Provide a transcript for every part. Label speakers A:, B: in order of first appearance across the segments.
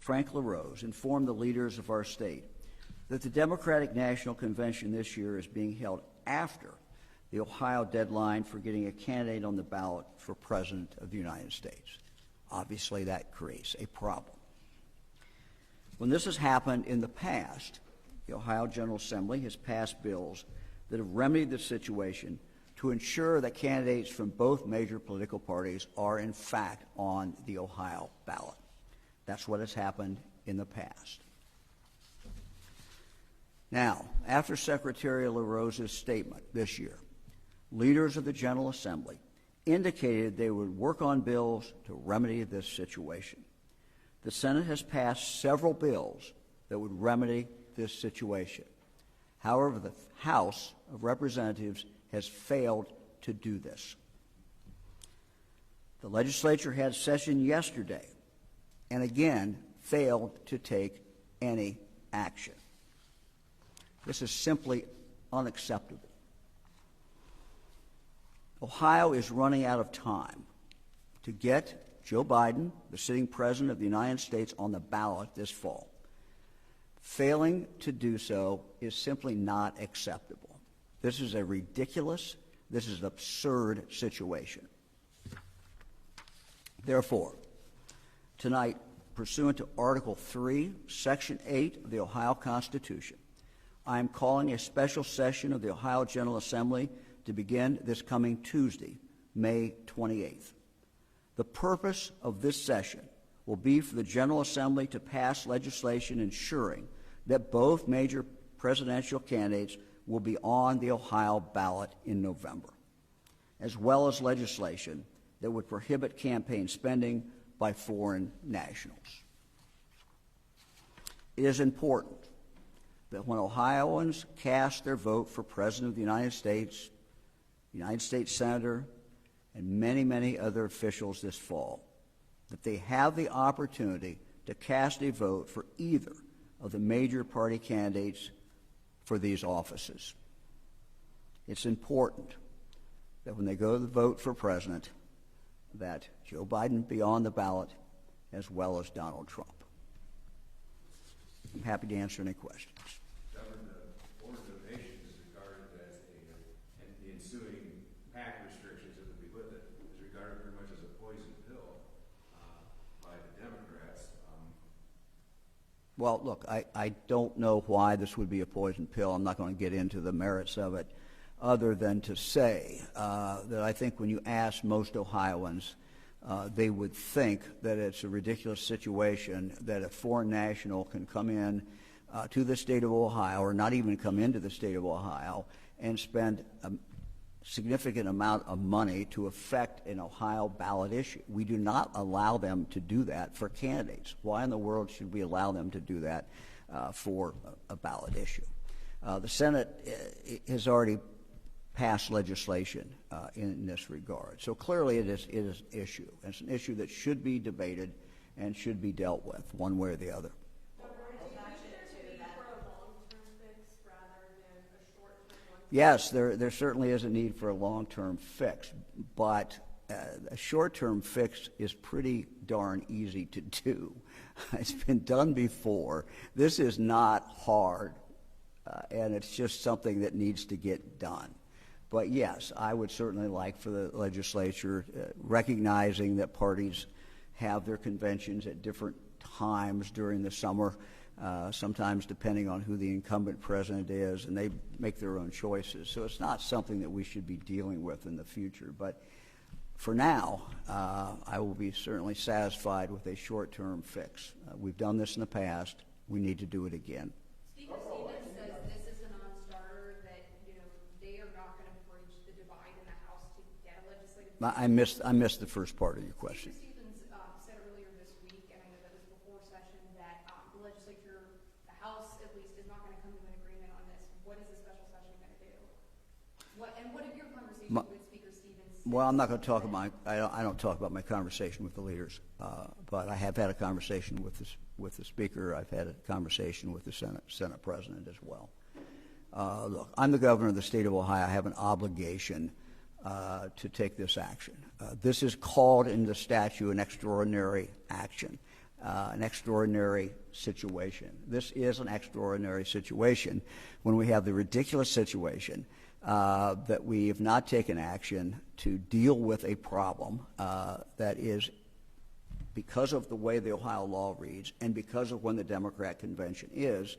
A: Frank LaRose, informed the leaders of our state that the Democratic National Convention this year is being held after the Ohio deadline for getting a candidate on the ballot for President of the United States. Obviously, that creates a problem. When this has happened in the past, the Ohio General Assembly has passed bills that have remedied the situation to ensure that candidates from both major political parties are in fact on the Ohio ballot. That's what has happened in the past. Now, after Secretary LaRose's statement this year, leaders of the General Assembly indicated they would work on bills to remedy this situation. The Senate has passed several bills that would remedy this situation. However, the House of Representatives has failed to do this. The legislature had session yesterday and again failed to take any action. This is simply unacceptable. Ohio is running out of time to get Joe Biden, the sitting president of the United States, on the ballot this fall. Failing to do so is simply not acceptable. This is a ridiculous, this is an absurd situation. Therefore, tonight, pursuant to Article 3, Section 8 of the Ohio Constitution, I am calling a special session of the Ohio General Assembly to begin this coming Tuesday, May 28th. The purpose of this session will be for the General Assembly to pass legislation ensuring that both major presidential candidates will be on the Ohio ballot in November, as well as legislation that would prohibit campaign spending by foreign nationals. It is important that when Ohioans cast their vote for President of the United States Senator, and many, many other officials this fall, that they have the opportunity to cast a vote for either of the major party candidates for these offices. It's important that when they go to vote for president, that Joe Biden be on the ballot as well as Donald Trump. I'm happy to answer any questions.
B: Governor, the Board of Donations is regarded as and the ensuing PAC restrictions that would be with it is regarded very much as a poison pill by the Democrats.
A: Well, look, I don't know why this would be a poison pill. I'm not going to get into the merits of it, other than to say that I think when you ask most Ohioans, they would think that it's a ridiculous situation that a foreign national can come in to the state of Ohio, or not even come into the state of Ohio, and spend a significant amount of money to affect an Ohio ballot issue. We do not allow them to do that for candidates. Why in the world should we allow them to do that for a ballot issue? The Senate has already passed legislation in this regard. So clearly it is an issue. It's an issue that should be debated and should be dealt with one way or the other. Yes, there certainly is a need for a long-term fix, but a short-term fix is pretty darn easy to do. It's been done before. This is not hard, and it's just something that needs to get done. But yes, I would certainly like for the legislature, recognizing that parties have their conventions at different times during the summer, sometimes depending on who the incumbent president is, and they make their own choices. So it's not something that we should be dealing with in the future. But for now, I will be certainly satisfied with a short-term fix. We've done this in the past. We need to do it again.
C: Speaker Stevens says this is a non-starter, that they are not going to bridge the divide in the House to get a legislative.
A: I missed the first part of your question.
C: Speaker Stevens said earlier this week, and I know that was before session, that the legislature, the House at least, is not going to come to an agreement on this. What is the special session going to do? What have your conversations with Speaker Stevens?
A: Well, I'm not going to talk about I don't talk about my conversation with the leaders, but I have had a conversation with the Speaker. I've had a conversation with the Senate President as well. Look, I'm the governor of the state of Ohio. I have an obligation to take this action. This is called in the statute an extraordinary action. an extraordinary situation. This is an extraordinary situation when we have the ridiculous situation that we have not taken action to deal with a problem that is, because of the way the Ohio law reads and because of when the Democrat convention is,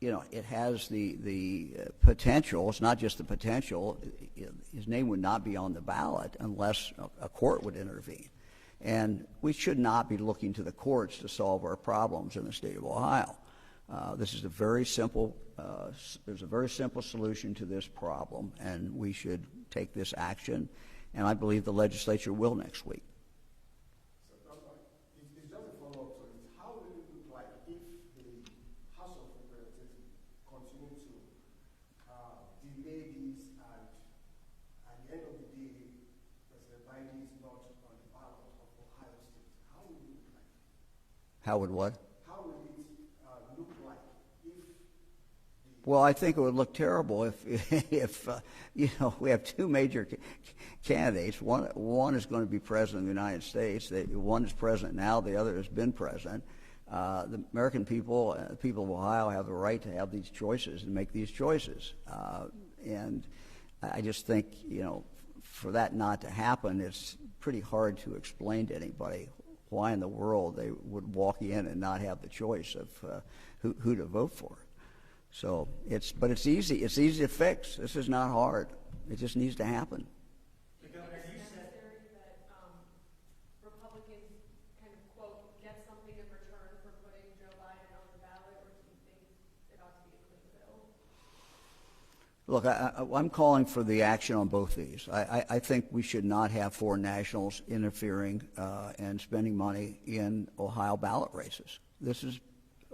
A: it has the potential. It's not just the potential. His name would not be on the ballot unless a court would intervene. And we should not be looking to the courts to solve our problems in the state of Ohio. This is a very simple. There's a very simple solution to this problem, and we should take this action. And I believe the legislature will next week.
D: It's just a follow-up to it. How will it look like if the House of Representatives continue to delay this, and at the end of the day, President Biden is not on the ballot of Ohio State? How will it look like?
A: How would what?
D: How will it look like if
A: Well, I think it would look terrible if we have two major candidates. One is going to be president of the United States. One is president now. The other has been president. The American people, the people of Ohio, have the right to have these choices and make these choices. And I just think, for that not to happen, it's pretty hard to explain to anybody why in the world they would walk in and not have the choice of who to vote for. So but it's easy. It's easy to fix. This is not hard. It just needs to happen.
C: Governor, you said that Republicans kind of, quote, get something in return for putting Joe Biden on the ballot, or do you think it ought to be a clean bill?
A: Look, I'm calling for the action on both these. I think we should not have foreign nationals interfering and spending money in Ohio ballot races.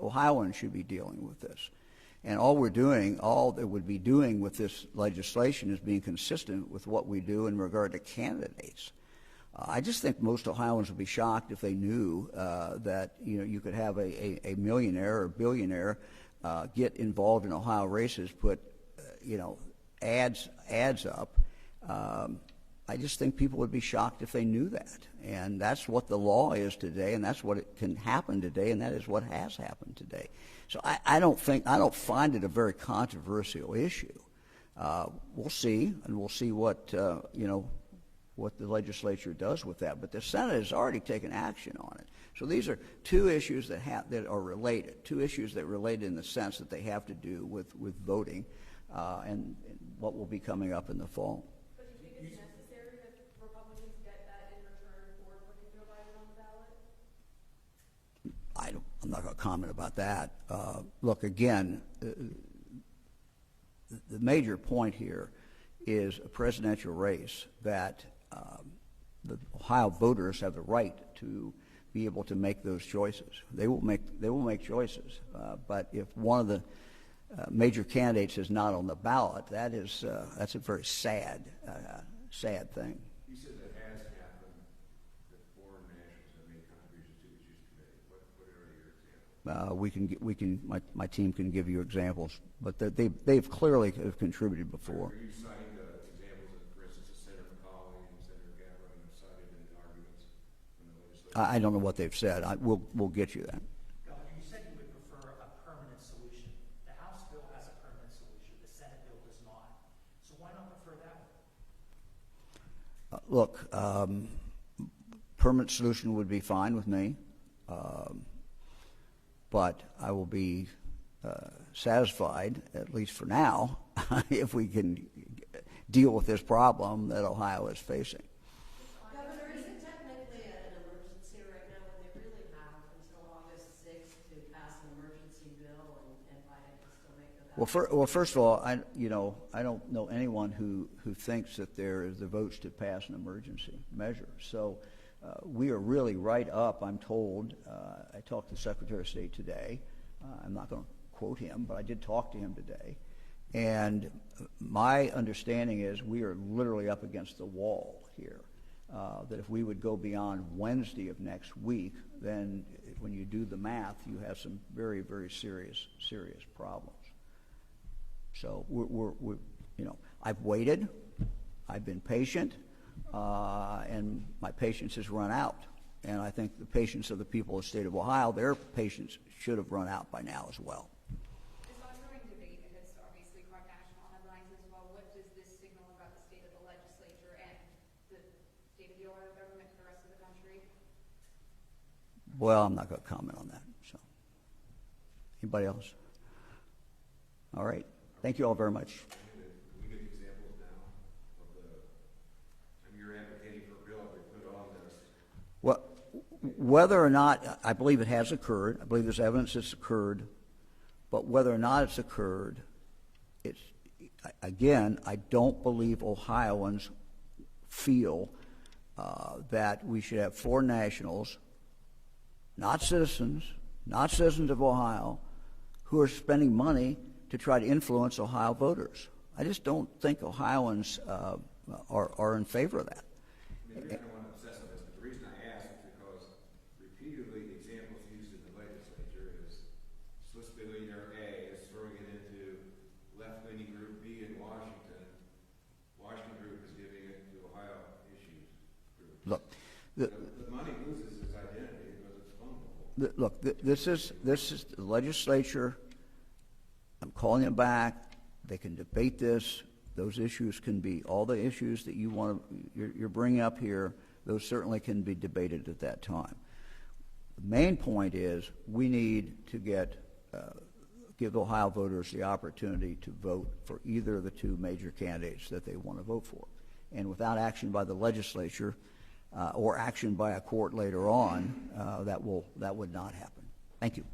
A: Ohioans should be dealing with this. And all that would be doing with this legislation is being consistent with what we do in regard to candidates. I just think most Ohioans would be shocked if they knew that you could have a millionaire or billionaire get involved in Ohio races, put ads up. I just think people would be shocked if they knew that. And that's what the law is today, and that's what it can happen today, and that is what has happened today. So I don't find it a very controversial issue. We'll see, and we'll see what what the legislature does with that. But the Senate has already taken action on it. So these are two issues that are related, two issues that relate in the sense that they have to do with voting and what will be coming up in the fall.
C: But do you think it's necessary that Republicans get that in return for putting Joe Biden on the ballot?
A: I'm not going to comment about that. Look, again, the major point here is a presidential race that the Ohio voters have the right to be able to make those choices. They will make choices. But if one of the major candidates is not on the ballot, that's a very sad thing.
B: You said that has happened, that foreign nationals have made contributions to the Issues Committee. What are your examples?
A: My team can give you examples, but they've clearly contributed before.
B: Are you citing examples of, for instance, Senator McCauley and Senator Gabbard have cited in the arguments in the legislature?
A: I don't know what they've said. We'll get you that.
E: Governor, you said you would prefer a permanent solution. The House bill has a permanent solution. The Senate bill does not. So why not prefer that one?
A: Look, permanent solution would be fine with me, but I will be satisfied, at least for now, if we can deal with this problem that Ohio is facing.
F: Governor, is it technically an emergency right now when they really have until August 6th to pass an emergency bill and Biden can still make the ballot?
A: Well, first of all, I don't know anyone who thinks that there is the votes to pass an emergency measure. So we are really right up, I'm told. I talked to the Secretary of State today. I'm not going to quote him, but I did talk to him today. And my understanding is we are literally up against the wall here. That if we would go beyond Wednesday of next week, then when you do the math, you have some very, very serious problems. So we're I've waited, I've been patient, and my patience has run out. And I think the patience of the people of the state of Ohio, their patience should have run out by now as well.
C: This ongoing debate has obviously caught national headlines as well. What does this signal about the state of the legislature and the state of the Ohio government for the rest of the country?
A: Well, I'm not going to comment on that. So, anybody else? All right. Thank you all very much.
B: Can we get examples now of you're advocating for a bill we put on this?
A: Well, whether or not, I believe it has occurred, I believe there's evidence it's occurred, but whether or not it's occurred, again, I don't believe Ohioans feel that we should have foreign nationals, not citizens of Ohio, who are spending money to try to influence Ohio voters. I just don't think Ohioans are in favor of that.
B: I mean, I don't want to obsess on this, but the reason I ask is because repeatedly the examples used in the legislature is Swiss billionaire A is throwing it into left-leaning group B in Washington. Washington group is giving it to Ohio issues group.
A: Look,
B: The money loses its identity because it's fungible.
A: look, this is the legislature. I'm calling it back. They can debate this. Those issues can be, all the issues that you're bringing up here, those certainly can be debated at that time. The main point is we need to give Ohio voters the opportunity to vote for either of the two major candidates that they want to vote for. And without action by the legislature or action by a court later on, that would not happen. Thank you.